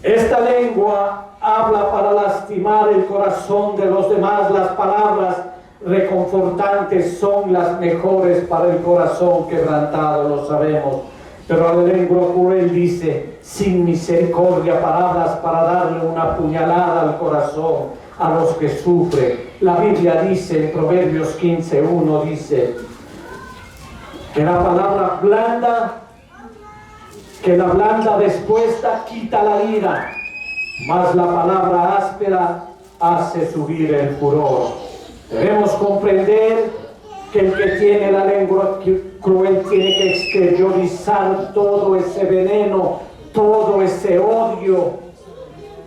Esta lengua habla para lastimar el corazón de los demás. Las palabras reconfortantes son las mejores para el corazón quebrantado, lo sabemos. Pero a la lengua cruel dice, sin misericordia, palabras para darle una puñalada al corazón a los que sufren. La Biblia dice en Proverbios 15:1, dice que la palabra blanda, que la blanda respuesta quita la ira, mas la palabra áspera hace subir el furor. Debemos comprender que el que tiene la lengua cruel tiene que exteriorizar todo ese veneno, todo ese odio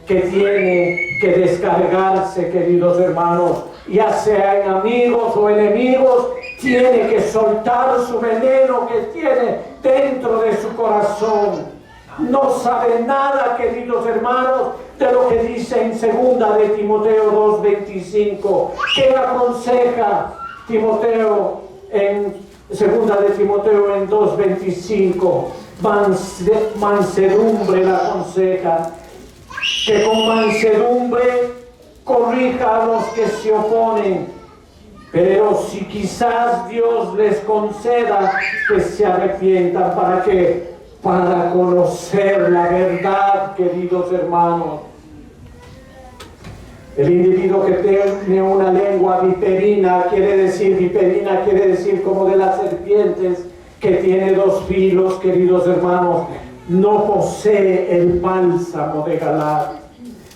que tiene que descargarse, queridos hermanos, ya sea en amigos o enemigos, tiene que soltar su veneno que tiene dentro de su corazón. No sabe nada, queridos hermanos, de lo que dice en 2 de Timoteo 2:25. ¿Qué aconseja Timoteo en 2 de Timoteo en 2:25? Mansedumbre la aconseja, que con mansedumbre corrija a los que se oponen. Pero si quizás Dios les conceda que se arrepientan, ¿para qué? Para conocer la verdad, queridos hermanos. El individuo que tiene una lengua viperina quiere decir como de las serpientes, que tiene dos filos, queridos hermanos, no posee el bálsamo de Galaad.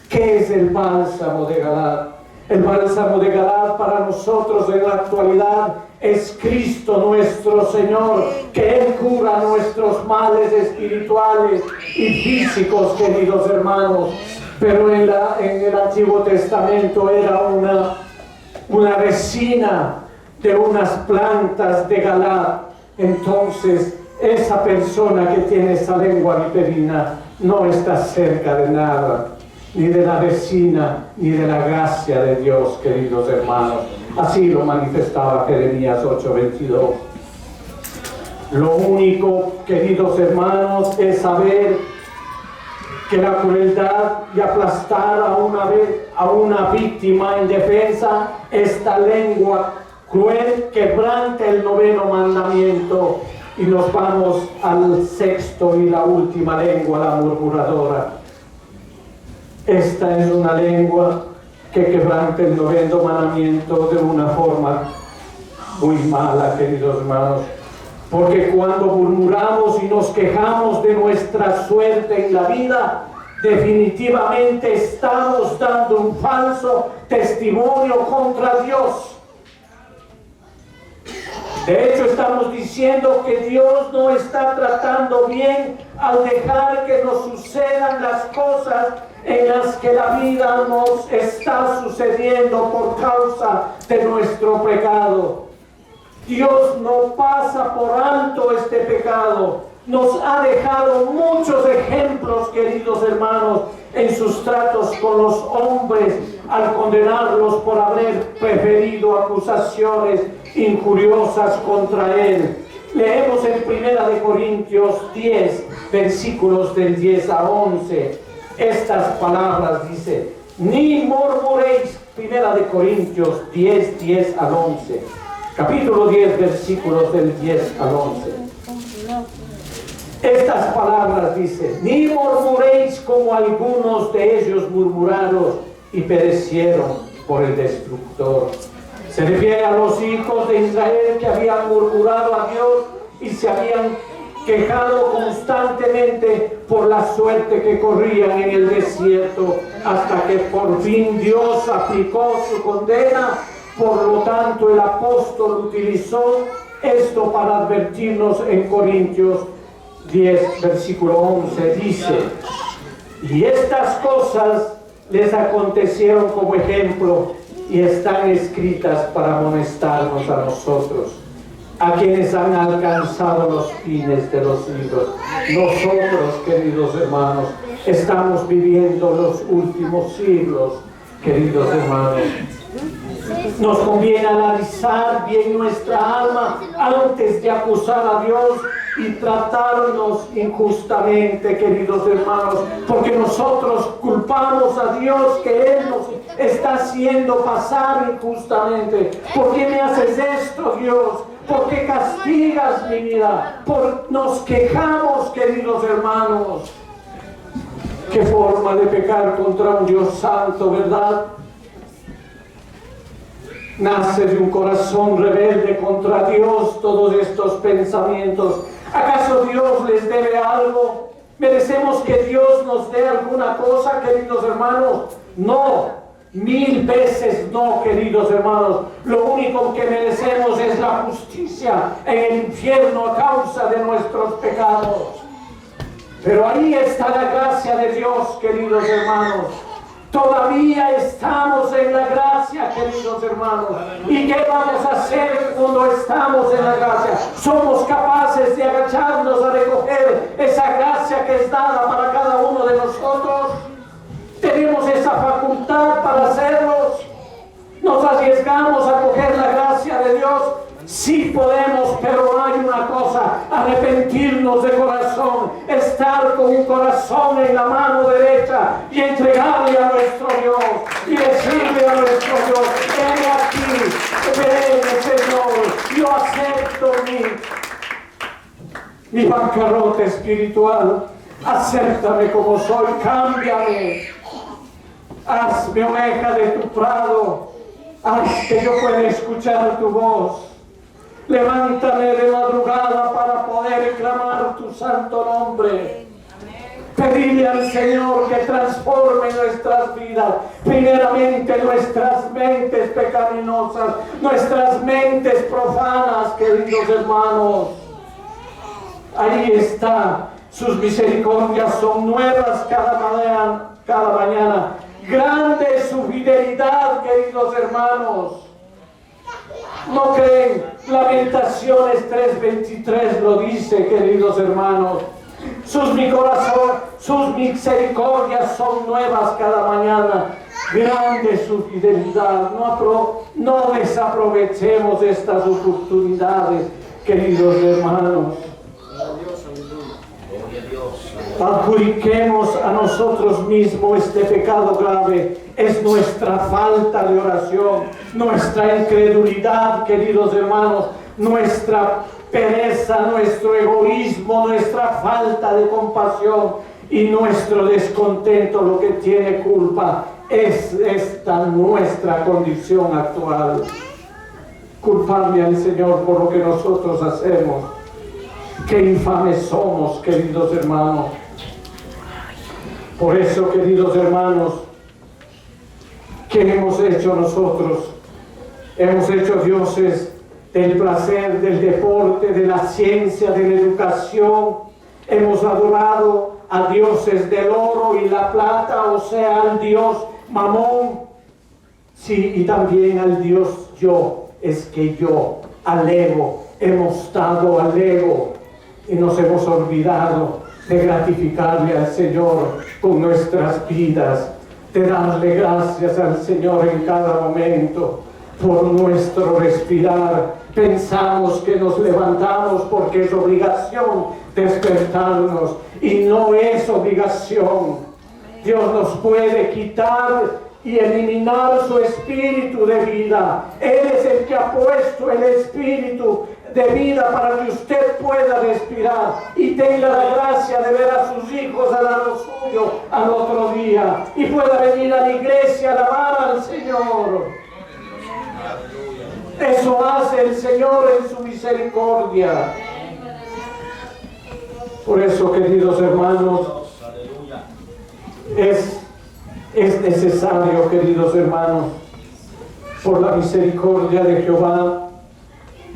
¿Qué es el bálsamo de Galaad? El bálsamo de Galaad para nosotros en la actualidad es Cristo nuestro Señor, que Él cura nuestros males espirituales y físicos, queridos hermanos. Pero en el Antiguo Testamento era una resina de unas plantas de Galaad. Entonces, esa persona que tiene esa lengua viperina no está cerca de nada, ni de la resina, ni de la gracia de Dios, queridos hermanos. Así lo manifestaba Jeremías 8:22. Lo único, queridos hermanos, es saber que la crueldad y aplastar a una víctima indefensa, esta lengua cruel quebranta el 9º mandamiento. Y nos vamos al 6º y la última lengua, la murmuradora. Esta es una lengua que quebranta el 9º mandamiento de una forma muy mala, queridos hermanos. Porque cuando murmuramos y nos quejamos de nuestra suerte en la vida, definitivamente estamos dando un falso testimonio contra Dios. De hecho, estamos diciendo que Dios no está tratando bien al dejar que nos sucedan las cosas en las que la vida nos está sucediendo por causa de nuestro pecado. Dios no pasa por alto este pecado. Nos ha dejado muchos ejemplos, queridos hermanos, en sus tratos con los hombres al condenarlos por haber preferido acusaciones injuriosas contra Él. Leemos en 1 Corintios 10, versículos del 10 a 11. Estas palabras dice: ni murmuréis. 1 Corintios 10, 10 al 11. Capítulo 10, versículos del 10 al 11. Estas palabras dice: ni murmuréis como algunos de ellos murmuraron y perecieron por el destructor. Se refiere a los hijos de Israel que habían murmurado a Dios y se habían quejado constantemente por la suerte que corrían en el desierto, hasta que por fin Dios aplicó su condena. Por lo tanto, el apóstol utilizó esto para advertirnos en Corintios 10, versículo 11, dice: y estas cosas les acontecieron como ejemplo y están escritas para amonestarnos a nosotros, a quienes han alcanzado los fines de los siglos. Nosotros, queridos hermanos, estamos viviendo los últimos siglos, queridos hermanos. Nos conviene analizar bien nuestra alma antes de acusar a Dios y tratarnos injustamente, queridos hermanos, porque nosotros culpamos a Dios que Él nos está haciendo pasar injustamente. ¿Por qué me haces esto, Dios? ¿Por qué castigas mi vida? Nos quejamos, queridos hermanos. Qué forma de pecar contra un Dios santo, ¿verdad? Nace de un corazón rebelde contra Dios todos estos pensamientos. ¿Acaso Dios les debe algo? ¿Merecemos que Dios nos dé alguna cosa, queridos hermanos? No, 1000 veces no, queridos hermanos. Lo único que merecemos es la justicia en el infierno a causa de nuestros pecados. Pero ahí está la gracia de Dios, queridos hermanos. Todavía estamos en la gracia, queridos hermanos. ¿Y qué vamos a hacer cuando estamos en la gracia? ¿Somos capaces de agacharnos a recoger esa gracia que es dada para cada uno de nosotros? ¿Tenemos esa facultad para hacerlo? ¿Nos arriesgamos a coger la gracia de Dios? Sí podemos, pero hay una cosa: arrepentirnos de corazón, estar con un corazón en la mano derecha y entregarle a nuestro Dios y decirle a nuestro Dios: ven aquí, ven, Señor, yo acepto mi bancarrota espiritual, acéptame como soy, cámbiame, hazme oveja de tu prado, haz que yo pueda escuchar tu voz. Levántame de madrugada para poder clamar tu santo nombre. Pedirle al Señor que transforme nuestras vidas. Primeramente nuestras mentes pecaminosas, nuestras mentes profanas, queridos hermanos. Ahí está. Sus misericordias son nuevas cada mañana. Grande es su fidelidad, queridos hermanos. ¿No creen? Lamentaciones 3:23 lo dice, queridos hermanos. Sus misericordias son nuevas cada mañana. Grande es su fidelidad. No desaprovechemos estas oportunidades, queridos hermanos. Adjudiquemos a nosotros mismos este pecado grave. Es nuestra falta de oración, nuestra incredulidad, queridos hermanos, nuestra pereza, nuestro egoísmo, nuestra falta de compasión y nuestro descontento. Lo que tiene culpa es esta nuestra condición actual. Culparle al Señor por lo que nosotros hacemos. Qué infames somos, queridos hermanos. Por eso, queridos hermanos, ¿qué hemos hecho nosotros? Hemos hecho dioses del placer, del deporte, de la ciencia, de la educación. Hemos adorado a dioses del oro y la plata, o sea, al dios Mamón. Sí, y también al dios yo. Es que yo, al ego, hemos dado al ego y nos hemos olvidado de gratificarle al Señor con nuestras vidas, de darle gracias al Señor en cada momento por nuestro respirar. Pensamos que nos levantamos porque es obligación despertarnos, y no es obligación. Dios nos puede quitar y eliminar su espíritu de vida. Él es el que ha puesto el espíritu de vida para que usted pueda respirar y tenga la gracia de ver a sus hijos al lado suyo al otro día y pueda venir a la iglesia a alabar al Señor. Eso hace el Señor en su misericordia. Por eso, queridos hermanos, es necesario, queridos hermanos, por la misericordia de Jehová,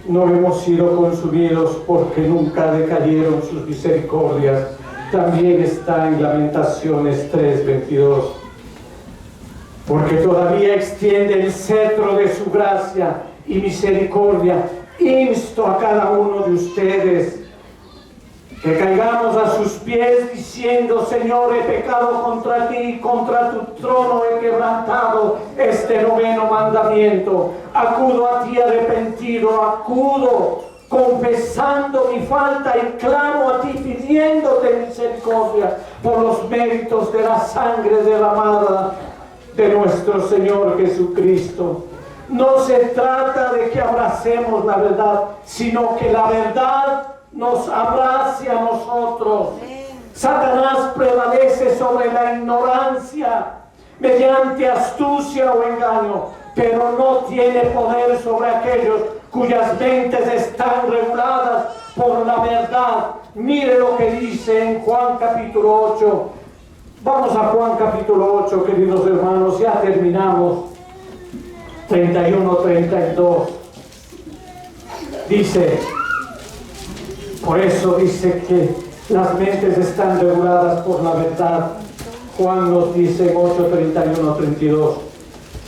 no hemos sido consumidos, porque nunca decayeron sus misericordias. También está en Lamentaciones 3:22. Porque todavía extiende el cetro de su gracia y misericordia. Insto a cada uno de ustedes que caigamos a sus pies diciendo: Señor, he pecado contra ti, contra tu trono he quebrantado este noveno mandamiento. Acudo a ti arrepentido, acudo confesando mi falta y clamo a ti pidiéndote misericordia por los méritos de la sangre derramada de nuestro Señor Jesucristo. No se trata de que abracemos la verdad, sino que la verdad nos abrace a nosotros. Satanás prevalece sobre la ignorancia mediante astucia o engaño, pero no tiene poder sobre aquellos cuyas mentes están reguladas por la verdad. Mire lo que dice en Juan capítulo 8. Vamos a Juan capítulo 8, queridos hermanos, ya terminamos. 31, 32. Dice, por eso dice que las mentes están reguladas por la verdad. Juan nos dice en 8, 31, 32.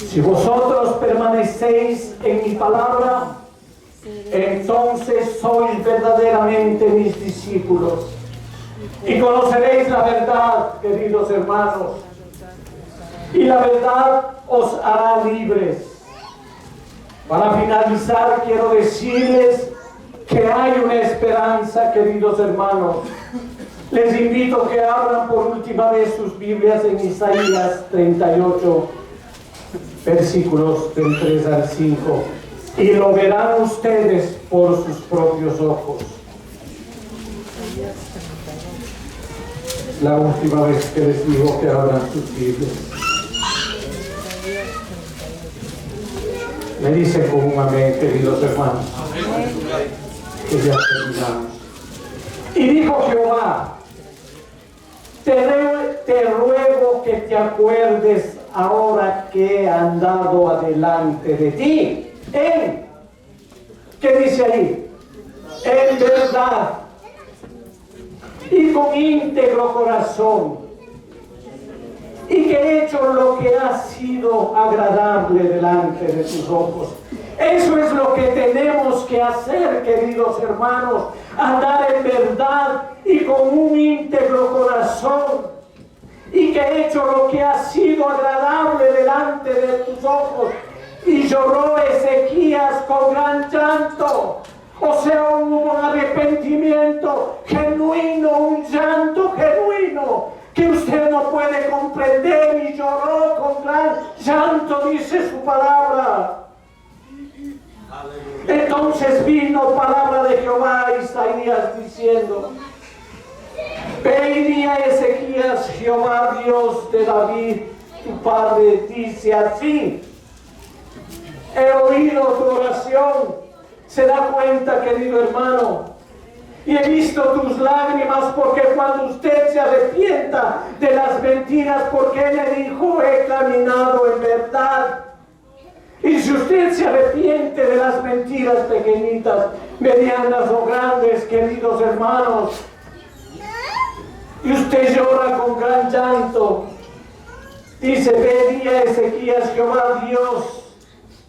Si vosotros permanecéis en mi palabra, entonces sois verdaderamente mis discípulos. Y conoceréis la verdad, queridos hermanos. Y la verdad os hará libres. Para finalizar, quiero decirles que hay una esperanza, queridos hermanos. Les invito a que abran por última vez sus Biblias en Isaías 38, versículos del 3 al 5. Y lo verán ustedes por sus propios ojos. La última vez que les digo que abran sus Biblias. Me dicen con un amén, queridos hermanos. Que ya terminamos. Y dijo Jehová, te ruego que te acuerdes ahora que he andado adelante de ti. ¿Qué dice ahí? En verdad y con íntegro corazón, y que he hecho lo que ha sido agradable delante de tus ojos. Eso es lo que tenemos que hacer, queridos hermanos, andar en verdad y con un íntegro corazón, y que he hecho lo que ha sido agradable delante de tus ojos. Y lloró Ezequías con gran llanto. O sea, hubo un arrepentimiento genuino, un llanto genuino que usted no puede comprender, y lloró con gran llanto, dice su palabra. Entonces vino palabra de Jehová a Isaías diciendo, ve y di a Ezequías, Jehová Dios de David, tu padre, dice así, he oído tu oración. ¿Se da cuenta, querido hermano? Y he visto tus lágrimas, porque cuando usted se arrepienta de las mentiras, porque él le dijo, he caminado en verdad. Y si usted se arrepiente de las mentiras pequeñitas, medianas o grandes, queridos hermanos, y usted llora con gran llanto, dice, ve, di a Ezequías, Jehová Dios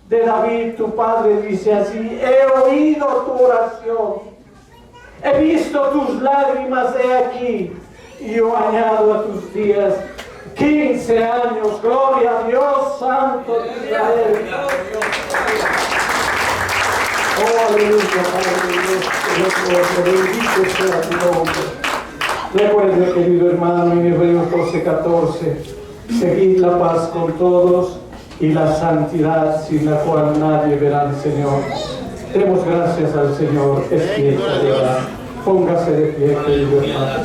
de David, tu padre, dice así, he oído tu oración, he visto tus lágrimas, he aquí, y yo añado a tus días 15 años, gloria a Dios, santo de Israel. Oh, aleluya, aleluya, bendito sea tu nombre. Recuerde, querido hermano, en Hebreos 12:14, seguid la paz con todos y la santidad, sin la cual nadie verá al Señor. Demos gracias al Señor, es fiesta de verdad. Póngase de pie, querido hermano.